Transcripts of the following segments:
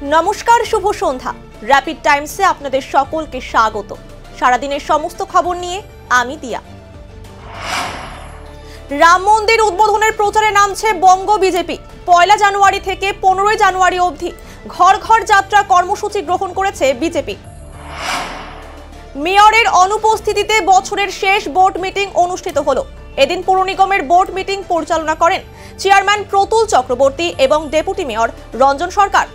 নমস্কার, শুভ সন্ধ্যা। র্যাপিড টাইমসে আপনাদের সকলকে স্বাগত। সারাদিনের সমস্ত খবর নিয়ে আমি দিয়া। রাম মন্দির উদ্বোধনের প্রচারে নামছে বঙ্গ বিজেপি। 1 জানুয়ারি থেকে 15 জানুয়ারি অবধি ঘর ঘর যাত্রা কর্মসূচি গ্রহণ করেছে বিজেপি। মেয়রের অনুপস্থিতিতে বছরের শেষ বোর্ড মিটিং অনুষ্ঠিত হলো। এদিন পুর নিগমের বোর্ড মিটিং পরিচালনা করেন চেয়ারম্যান প্রতুল চক্রবর্তী এবং ডেপুটি মেয়র রঞ্জন সরকার।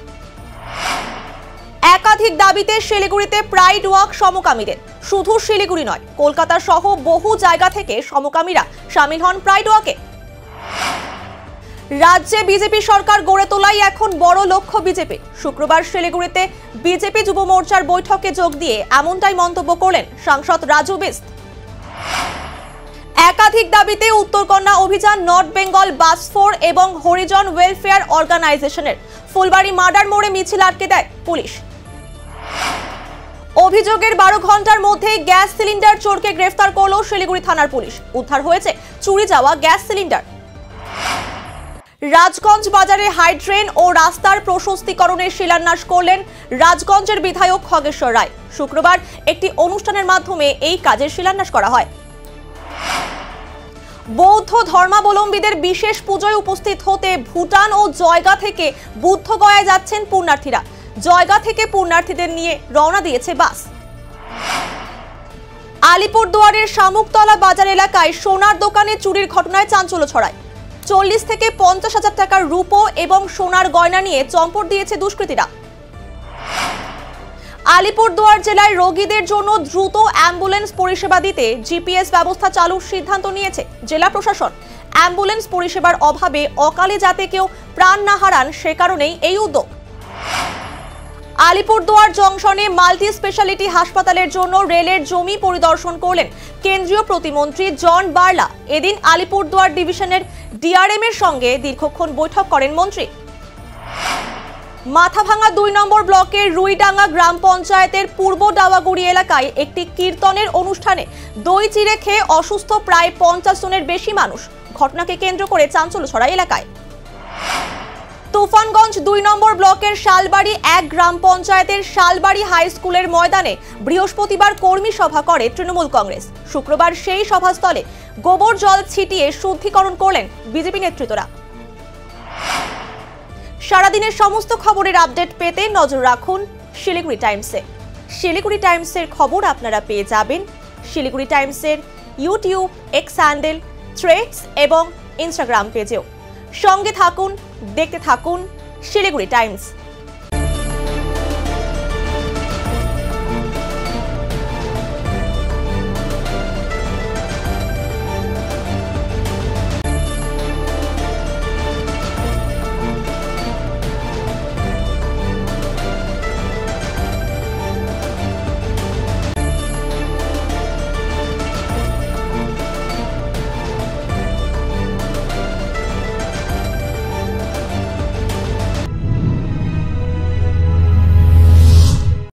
একাধিক দাবিতে শিলিগুড়িতে প্রাইড ওয়াক সমকামীদের। শুধু শিলিগুড়ি নয়, কলকাতা সহ বহু জায়গা থেকে সমকামীরা সামিল হন প্রাইড ওয়াকে। রাজ্যে বিজেপি সরকার গড়ে তোলাই এখন বড় লক্ষ্য বিজেপি। শুক্রবার শিলিগুড়িতে বিজেপি যুব মোর্চার বৈঠকে যোগ দিয়ে এমনটাই মন্তব্য করলেন সাংসদ রাজু বিস্ত। একাধিক দাবিতে উত্তরকন্যা অভিযান, নর্থ বেঙ্গল বাস ফোর এবং হরিজন ওয়েলফেয়ার অর্গানাইজেশনের ফুলবাড়ি মার্ডার মোড়ে মিছিল আটকে দেয় পুলিশ। অভিযোগের 12 ঘন্টার মধ্যে গ্যাস সিলিন্ডার চোরকে গ্রেফতার করল শিলিগুড়ি থানার পুলিশ। উদ্ধার হয়েছে চুরি যাওয়া গ্যাস সিলিন্ডার। রাজগঞ্জ বাজারে হাইড্রেন ও রাস্তার প্রশস্তীকরণের শিলান্যাস করলেন রাজগঞ্জের বিধায়ক খগেশ্বর রায়। শুক্রবার একটি অনুষ্ঠানের মাধ্যমে এই কাজের শিলান্যাস করা হয়। বৌদ্ধ ধর্মাবলম্বীদের বিশেষ পুজোয় উপস্থিত হতে ভুটান ও জয়গা থেকে বুদ্ধগয়ায় যাচ্ছেন পুণ্যার্থীরা। জয়গা থেকে পুণ্যার্থীদের নিয়ে রওনা দিয়েছে বাস। আলিপুরদুয়ারের শামুকতলা বাজার এলাকায় সোনার দোকানে চুরির ঘটনায় চাঞ্চল্য ছড়ায়। 40 থেকে 50 হাজার টাকার রূপো এবং সোনার গয়না নিয়ে চম্পট দিয়েছে দুষ্কৃতীরা। আলিপুরদুয়ার জেলায় রোগীদের জন্য দ্রুত অ্যাম্বুলেন্স পরিষেবা দিতে জিপিএস ব্যবস্থা চালুর সিদ্ধান্ত নিয়েছে জেলা প্রশাসন। অ্যাম্বুলেন্স পরিষেবার অভাবে অকালে যাতে কেউ প্রাণ না হারান, সে কারণেই এই উদ্যোগ। আলিপুরদুয়ার জংশনে মাল্টি স্পেশালিটি হাসপাতালের জন্য রেলের জমি পরিদর্শন করলেন কেন্দ্রীয় প্রতিমন্ত্রী জন বার্লা। এদিন আলিপুরদুয়ার ডিভিশনের ডিআরএম এর সঙ্গে দীর্ঘক্ষণ বৈঠক করেন মন্ত্রী। মাথাভাঙা 2 নম্বর ব্লকের রুইডাঙ্গা গ্রাম পঞ্চায়েতের পূর্ব ডাওয়াগুড়ি এলাকায় একটি কীর্তনের অনুষ্ঠানে দই চিড়ে খেয়ে অসুস্থ প্রায় 50 জনের বেশি মানুষ। ঘটনাকে কেন্দ্র করে চাঞ্চল্য ছড়ায় এলাকায়। তুফানগঞ্জ 2 নম্বর ব্লকের শালবাড়ি 1 গ্রাম পঞ্চায়েতের শালবাড়ি হাই স্কুলের ময়দানে বৃহস্পতিবার কর্মী সভা করে তৃণমূল কংগ্রেস। শুক্রবার সেই সভাস্থলে গোবর জল ছিটিয়ে শুদ্ধিকরণ করলেন বিজেপি নেতৃত্বরা। সারাদিনের সমস্ত খবরের আপডেট পেতে নজর রাখুন শিলিগুড়ি টাইমসে। শিলিগুড়ি টাইমসের খবর আপনারা পেয়ে যাবেন শিলিগুড়ি টাইমসের ইউটিউব, এক্স হ্যান্ডেল, থ্রেডস এবং ইনস্টাগ্রাম পেজেও। সঙ্গে থাকুন, দেখতে থাকুন শিলিগুড়ি টাইমস।